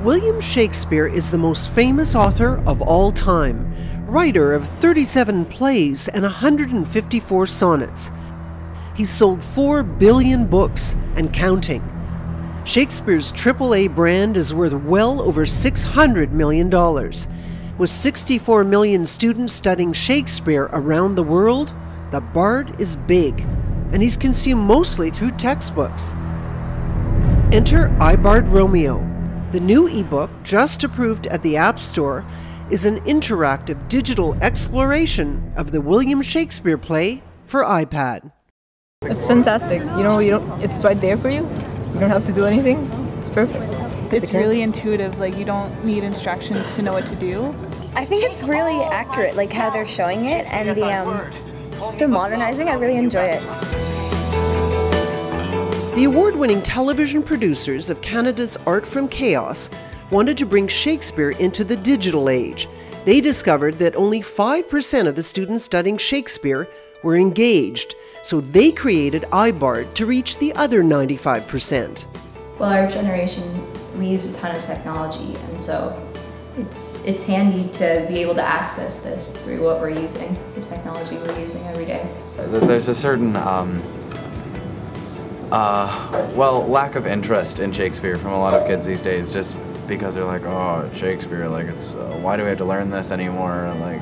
William Shakespeare is the most famous author of all time, writer of 37 plays and 154 sonnets. He's sold 4 billion books and counting. Shakespeare's AAA brand is worth well over $600 million. With 64 million students studying Shakespeare around the world, the Bard is big, and he's consumed mostly through textbooks. Enter iBard Romeo. The new ebook, just approved at the App Store, is an interactive digital exploration of the William Shakespeare play for iPad. It's fantastic. It's right there for you. You don't have to do anything. It's perfect. It's really intuitive. Like, you don't need instructions to know what to do. I think it's really accurate, like how they're showing it, and they're modernizing. I really enjoy it. The award-winning television producers of Canada's Art from Chaos wanted to bring Shakespeare into the digital age. They discovered that only 5% of the students studying Shakespeare were engaged, so they created iBard to reach the other 95%. Well, our generation, we use a ton of technology, and so it's handy to be able to access this through what we're using, the technology we're using every day. There's a certain lack of interest in Shakespeare from a lot of kids these days, just because they're like, oh, Shakespeare, like, it's why do we have to learn this anymore? And like,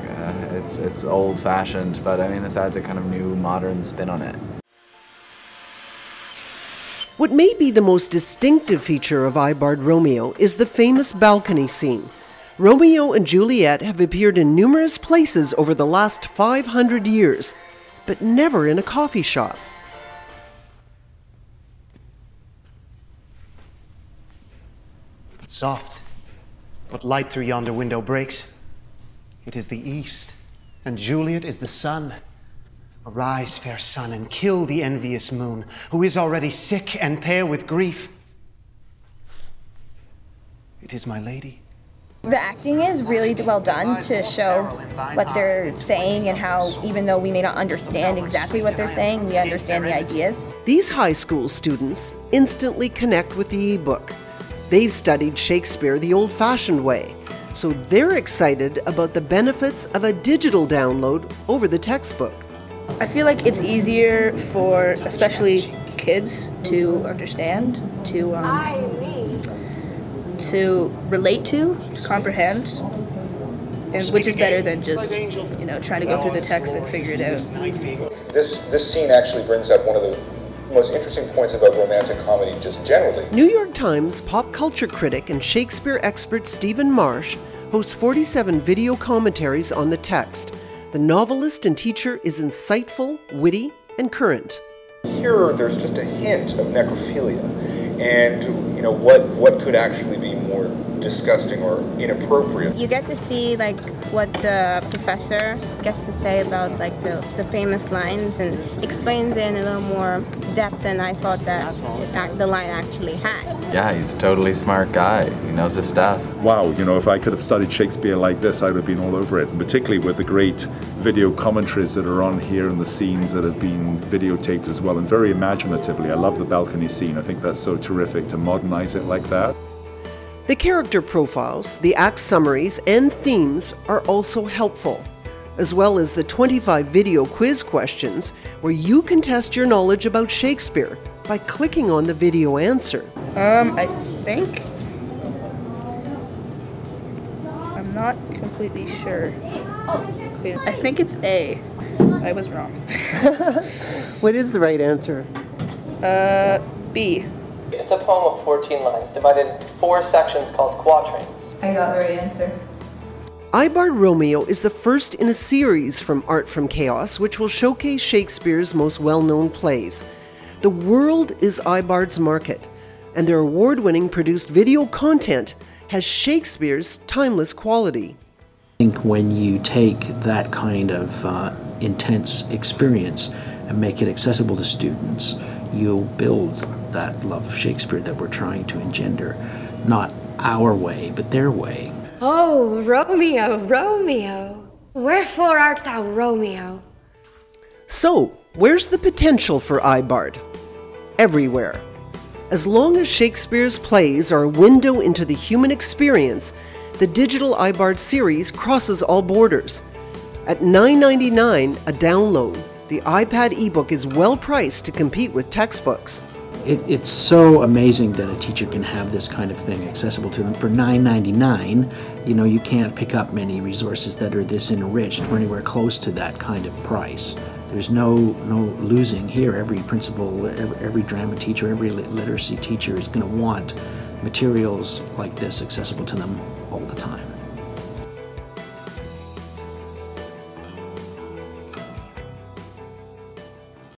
it's old-fashioned, but I mean, this adds a kind of new, modern spin on it. What may be the most distinctive feature of iBard Romeo is the famous balcony scene. Romeo and Juliet have appeared in numerous places over the last 500 years, but never in a coffee shop. Soft, what light through yonder window breaks? It is the east, and Juliet is the sun. Arise, fair sun, and kill the envious moon, who is already sick and pale with grief. It is my lady. The acting is really well done to show what they're saying and how, even though we may not understand exactly what they're saying, we understand the ideas. These high school students instantly connect with the ebook. They've studied Shakespeare the old-fashioned way, so they're excited about the benefits of a digital download over the textbook. I feel like it's easier for especially kids to understand, to relate to comprehend, which is better than just, trying to go through the text and figure it out. This scene actually brings up one of the most interesting points about romantic comedy just generally. New York Times pop culture critic and Shakespeare expert Stephen Marsh hosts 47 video commentaries on the text. The novelist and teacher is insightful, witty, and current. Here, there's just a hint of necrophilia, and what could actually be more disgusting or inappropriate. You get to see what the professor gets to say about the famous lines, and explains it in a little more depth than I thought that the line actually had. Yeah, he's a totally smart guy. He knows his stuff. Wow, if I could have studied Shakespeare like this, I would have been all over it, and particularly with the great video commentaries that are on here and the scenes that have been videotaped as well, and very imaginatively. I love the balcony scene. I think that's so terrific to modernize it like that. The character profiles, the act summaries, and themes are also helpful, as well as the 25 video quiz questions where you can test your knowledge about Shakespeare by clicking on the video answer. I think. I'm not completely sure. I think it's A. I was wrong. What is the right answer? B. It's a poem of 14 lines divided into 4 sections called quatrains. I got the right answer. iBard Romeo is the first in a series from Art from Chaos, which will showcase Shakespeare's most well-known plays. The world is iBard's market, and their award-winning produced video content has Shakespeare's timeless quality. I think when you take that kind of intense experience and make it accessible to students, you'll build that love of Shakespeare that we're trying to engender, not our way, but their way. Oh, Romeo, Romeo, wherefore art thou Romeo? So, where's the potential for iBard? Everywhere. As long as Shakespeare's plays are a window into the human experience, the digital iBard series crosses all borders. At $9.99 a download, the iPad ebook is well priced to compete with textbooks. It's so amazing that a teacher can have this kind of thing accessible to them for $9.99. You know, you can't pick up many resources that are this enriched for anywhere close to that kind of price. There's no losing here. Every principal, every drama teacher, every literacy teacher is going to want materials like this accessible to them all the time.